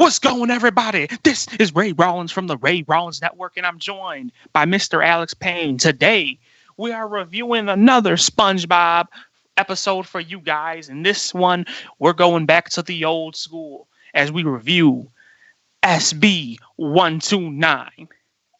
What's going, everybody? This is Ray Rawlins from the Ray Rawlins Network, and I'm joined by Mr. Alex Pain. Today, we are reviewing another SpongeBob episode for you guys. And this one, we're going back to the old school as we review SB-129.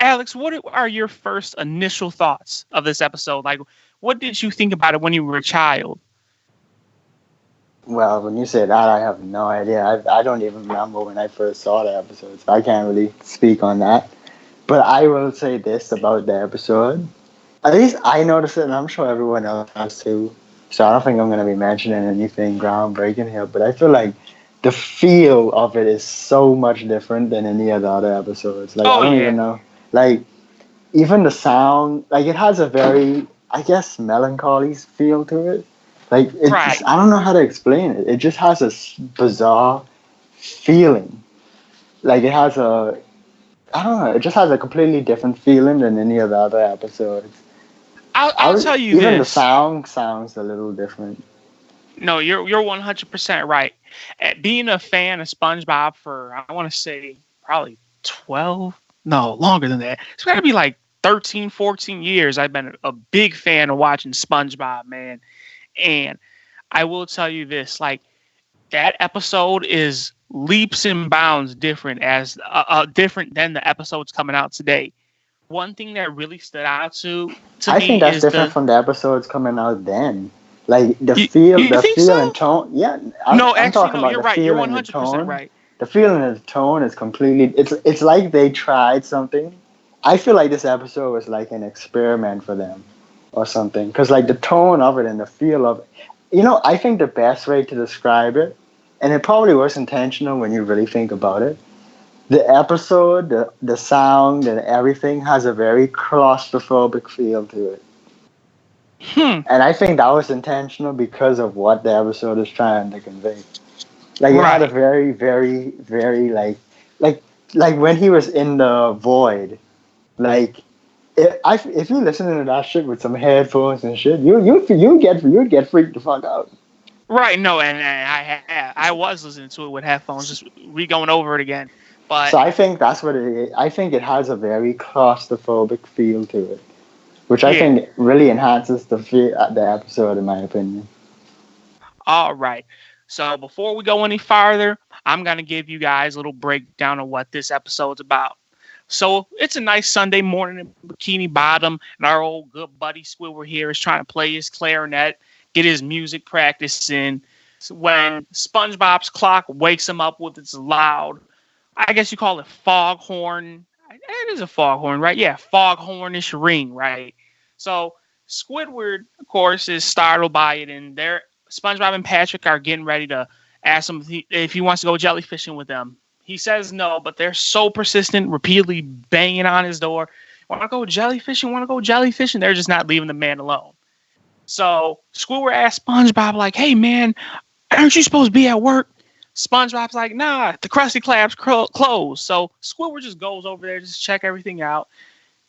Alex, what are your first initial thoughts of this episode? Like, what did you think about it when you were a child? Well, when you say that, I have no idea. I don't even remember when I first saw the episode, so I can't really speak on that. But I will say this about the episode. At least I noticed it, and I'm sure everyone else has too. So I don't think I'm going to be mentioning anything groundbreaking here, but I feel like the feel of it is so much different than any of the other episodes. Like, I don't even know. Like, even the sound, like, it has a very, I guess, melancholy feel to it. Like, it's just, I don't know how to explain it. It just has a bizarre feeling. Like, it has I don't know, it just has a completely different feeling than any of the other episodes. I'll tell you even this. The song sounds a little different. No, you're 100% right. Being a fan of SpongeBob for, I want to say, probably 12, no, longer than that. It's got to be like 13, 14 years. I've been a big fan of watching SpongeBob, man. And I will tell you this, like, that episode is leaps and bounds different different than the episodes coming out today. One thing that really stood out to me I think that's different from the episodes coming out then. Like, the feel and tone. Yeah. I'm talking about you're the right. Feel You're and 100% right. The feeling and the tone is completely... It's like they tried something. I feel like this episode was like an experiment for them or something. Because, like, the tone of it and the feel of it... You know, I think the best way to describe it, and it probably was intentional when you really think about it, the episode, the sound, and everything has a very claustrophobic feel to it. And I think that was intentional because of what the episode is trying to convey. Like, it had a very, very, very, like when he was in the void, like, if you're listening to that shit with some headphones and shit, you'd get freaked the fuck out. Right, no, and I was listening to it with headphones, just going over it again. But so I think that's what it is. I think it has a very claustrophobic feel to it, which I think really enhances the episode, in my opinion. All right. So before we go any farther, I'm going to give you guys a little breakdown of what this episode's about. So it's a nice Sunday morning in Bikini Bottom, and our old good buddy Squidward here is trying to play his clarinet, get his music practice in. So when SpongeBob's clock wakes him up with its loud, I guess you call it foghorn. It is a foghorn, right? Yeah, foghornish ring, right? So Squidward, of course, is startled by it, and SpongeBob and Patrick are getting ready to ask him if he wants to go jellyfishing with them. He says no, but they're so persistent, repeatedly banging on his door. Want to go jellyfishing? Want to go jellyfishing? They're just not leaving the man alone. So Squidward asks SpongeBob, like, hey, man, aren't you supposed to be at work? SpongeBob's like, nah, the Krusty Krab's closed. So Squidward just goes over there, just check everything out,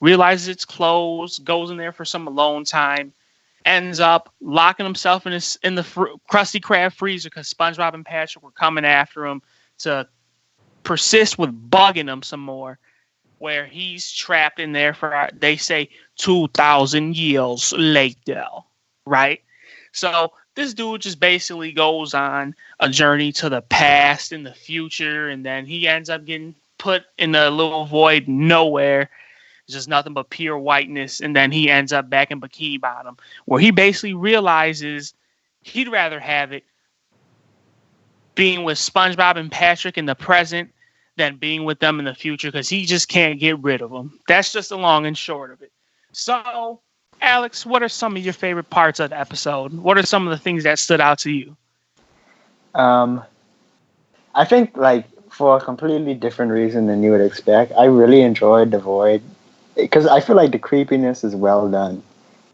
realizes it's closed, goes in there for some alone time, ends up locking himself in the Krusty Krab freezer because SpongeBob and Patrick were coming after him to persist with bugging him some more, where he's trapped in there for, they say, 2,000 years later, right? So this dude just basically goes on a journey to the past and the future, and then he ends up getting put in a little void nowhere. It's just nothing but pure whiteness, and then he ends up back in Bikini Bottom, where he basically realizes he'd rather have it being with SpongeBob and Patrick in the present than being with them in the future, because he just can't get rid of them. That's just the long and short of it. So, Alex, what are some of your favorite parts of the episode? What are some of the things that stood out to you? I think, like, for a completely different reason than you would expect, I really enjoyed the void, because I feel like the creepiness is well done.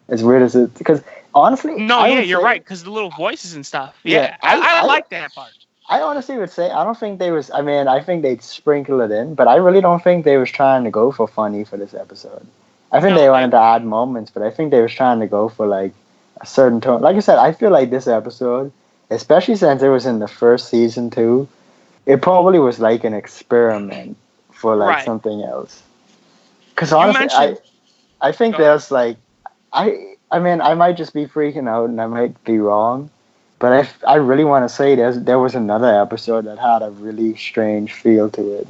As weird as it, because honestly, you're right, because the little voices and stuff. Yeah, I like that part. I honestly would say, I don't think they was, I mean, I think they'd sprinkle it in, but I really don't think they was trying to go for funny for this episode. I think they wanted to add moments, but I think they was trying to go for, like, a certain tone. Like I said, I feel like this episode, especially since it was in the first season too, it probably was like an experiment for like Right. something else. Because You honestly, mentioned. I think Go ahead. there's like I mean I might just be freaking out and I might be wrong, but I really want to say there was another episode that had a really strange feel to it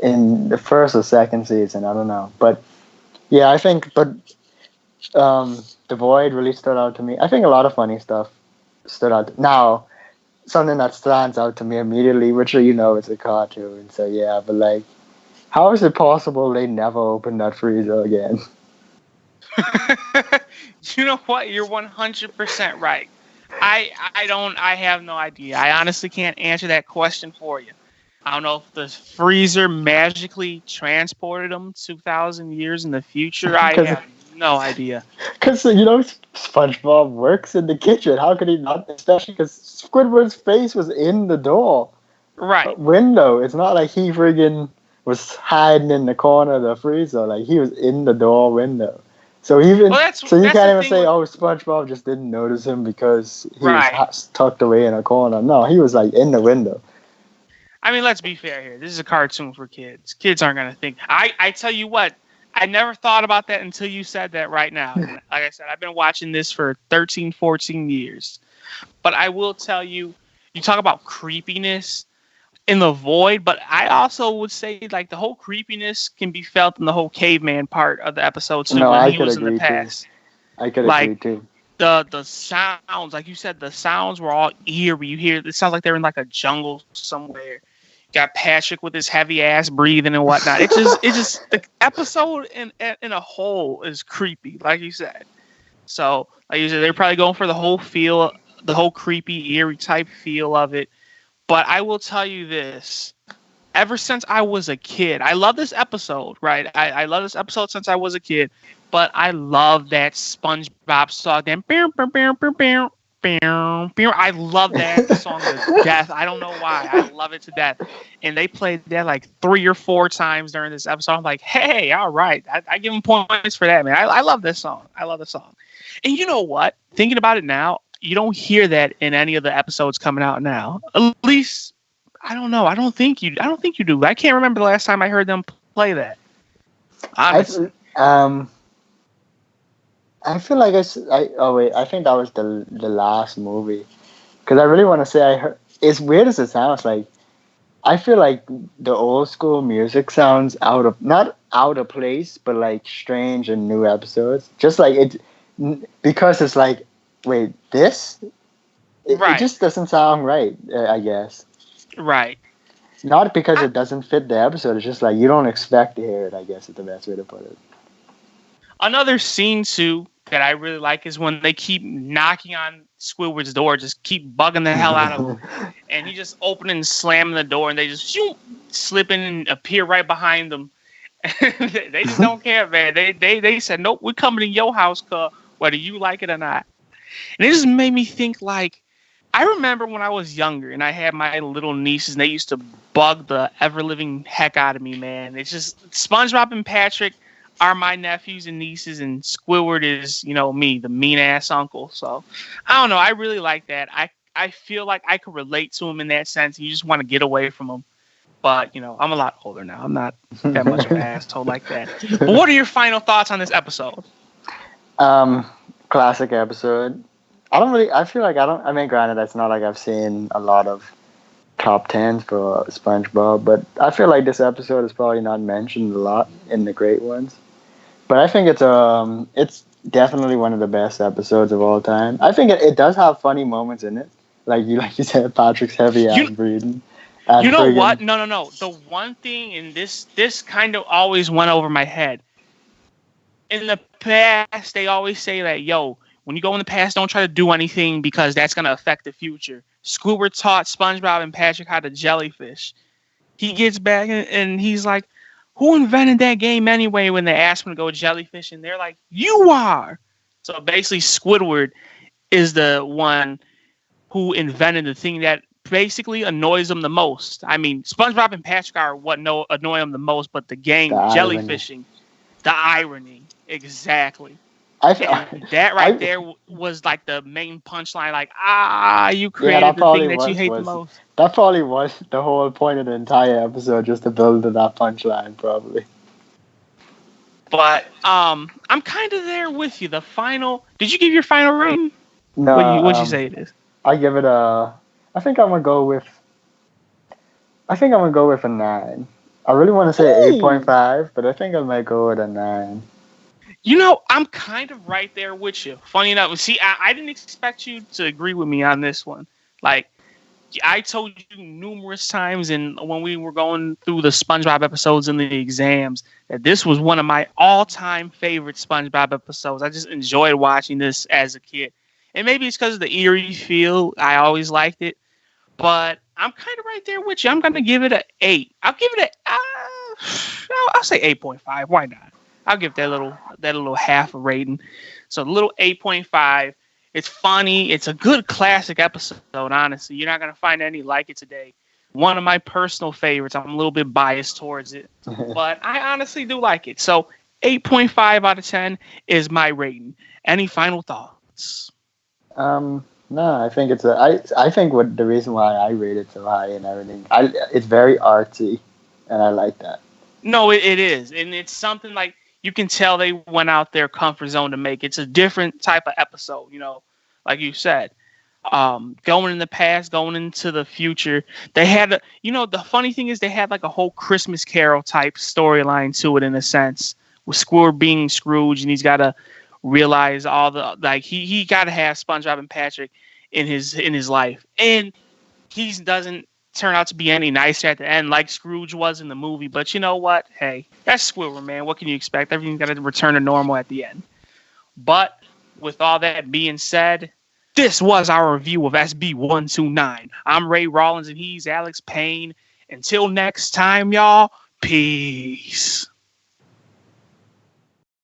in the first or second season. I don't know, but yeah, I think the Void really stood out to me. I think a lot of funny stuff stood out. Now, something that stands out to me immediately, which it's a cartoon, so yeah, but like, how is it possible they never opened that freezer again? You know what? You're 100% right. I have no idea. I honestly can't answer that question for you. I don't know if the freezer magically transported them 2,000 years in the future. I Because have no idea. SpongeBob works in the kitchen. How could he not? Especially because Squidward's face was in the door Right. window. It's not like he friggin' was hiding in the corner of the freezer. Like he was in the door window. So Well, that's you that's the can't even thing say, with. oh, SpongeBob just didn't notice him because he was Right. tucked away in a corner. No, he was like in the window. I mean, let's be fair here. This is a cartoon for kids. Kids aren't going to think. I tell you what, I never thought about that until you said that right now. And like I said, I've been watching this for 13, 14 years. But I will tell you, you talk about creepiness in the void, but I also would say like the whole creepiness can be felt in the whole caveman part of the episode too No, when I he could was in the agree too. past. I could Like agree too. the sounds, like you said, the sounds were all eerie. You hear it sounds like they're in like a jungle somewhere. Got Patrick with his heavy ass breathing and whatnot. It just the episode in a whole is creepy, like you said. So like you said, they're probably going for the whole feel, the whole creepy, eerie type feel of it. But I will tell you this. Ever since I was a kid, I love this episode, right? I love this episode since I was a kid, but I love that SpongeBob song. Then, I love that song to death. I don't know why. I love it to death. And they played that like 3 or 4 times during this episode. I'm like, hey, all right. I give them points for that, man. I love this song. I love this song. And you know what? Thinking about it now, you don't hear that in any of the episodes coming out now. At least I don't know. I don't think you do. I can't remember the last time I heard them play that. I Honestly. I feel like oh wait, I think that was the last movie. Because I really want to say I heard. It's weird as it sounds. Like I feel like the old school music sounds not out of place, but like strange in new episodes. Just like because it's like, wait, this? It Right. just doesn't sound right. I guess Right. not because I, it doesn't fit the episode. It's just like you don't expect to hear it. I guess is the best way to put it. Another scene too that I really like is when they keep knocking on Squidward's door, just keep bugging the hell out of him, and he just opening and slamming the door, and they just slip in and appear right behind them. They just don't care, man. They said, nope, we're coming to your house, whether you like it or not. And it just made me think like I remember when I was younger and I had my little nieces and they used to bug the ever living heck out of me, man. It's just SpongeBob and Patrick are my nephews and nieces, and Squidward is, me, the mean ass uncle. So I don't know. I really like that. I feel like I could relate to him in that sense. You just want to get away from him. But, I'm a lot older now. I'm not that much of an asshole like that. But what are your final thoughts on this episode? Classic episode. I feel like I mean, granted, it's not like I've seen a lot of top 10s for SpongeBob, but I feel like this episode is probably not mentioned a lot in the great ones. But I think it's definitely one of the best episodes of all time. I think it does have funny moments in it. Like you said, Patrick's heavy ass breathing. You know what? No. The one thing in this kind of always went over my head. In the past, they always say that, yo, when you go in the past, don't try to do anything because that's going to affect the future. Squidward taught SpongeBob and Patrick how to jellyfish. He gets back and he's like, who invented that game anyway when they asked him to go jellyfishing? And they're like, you are. So basically, Squidward is the one who invented the thing that basically annoys them the most. I mean, SpongeBob and Patrick are what annoy them the most, but the game, jellyfishing, the irony. Exactly. And that right there was like the main punchline. Like, you Yeah, created the thing that you hate the most. that probably was the whole point of the entire episode, just to build to that punchline, probably. But I'm kind of there with you. The final. Did you give your final rating? No. What'd you say it is? I give it a. I think I'm gonna go with. I think I'm gonna go with a 9. I really want to say 8.5, but I think I might go with a 9. You know, I'm kind of right there with you. Funny enough, see, I didn't expect you to agree with me on this one. Like, I told you numerous times, and when we were going through the SpongeBob episodes and the exams, that this was one of my all-time favorite SpongeBob episodes. I just enjoyed watching this as a kid. And maybe it's because of the eerie feel. I always liked it. But I'm kind of right there with you. I'm going to give it an 8. I'll give it I'll say 8.5. Why not? I'll give that little half a rating. So the little 8.5. It's funny. It's a good classic episode, honestly. You're not going to find any like it today. One of my personal favorites. I'm a little bit biased towards it. But I honestly do like it. So 8.5 out of 10 is my rating. Any final thoughts? No, I think I think what the reason why I rate it so high and everything, it's very artsy, and I like that. No, it is, and it's something like you can tell they went out their comfort zone to make. It's a different type of episode, like you said. Going in the past, going into the future, they had the funny thing is they had like a whole Christmas Carol type storyline to it in a sense, with Squidward being Scrooge, and he's got to realize all the he got to have SpongeBob and Patrick in his life, and he doesn't turn out to be any nicer at the end like Scrooge was in the movie. But you know what? Hey, that's Squidward, man. What can you expect? Everything's got to return to normal at the end. But with all that being said, this was our review of SB-129. I'm Ray Rawlins, and he's Alex Pain. Until next time, y'all. Peace.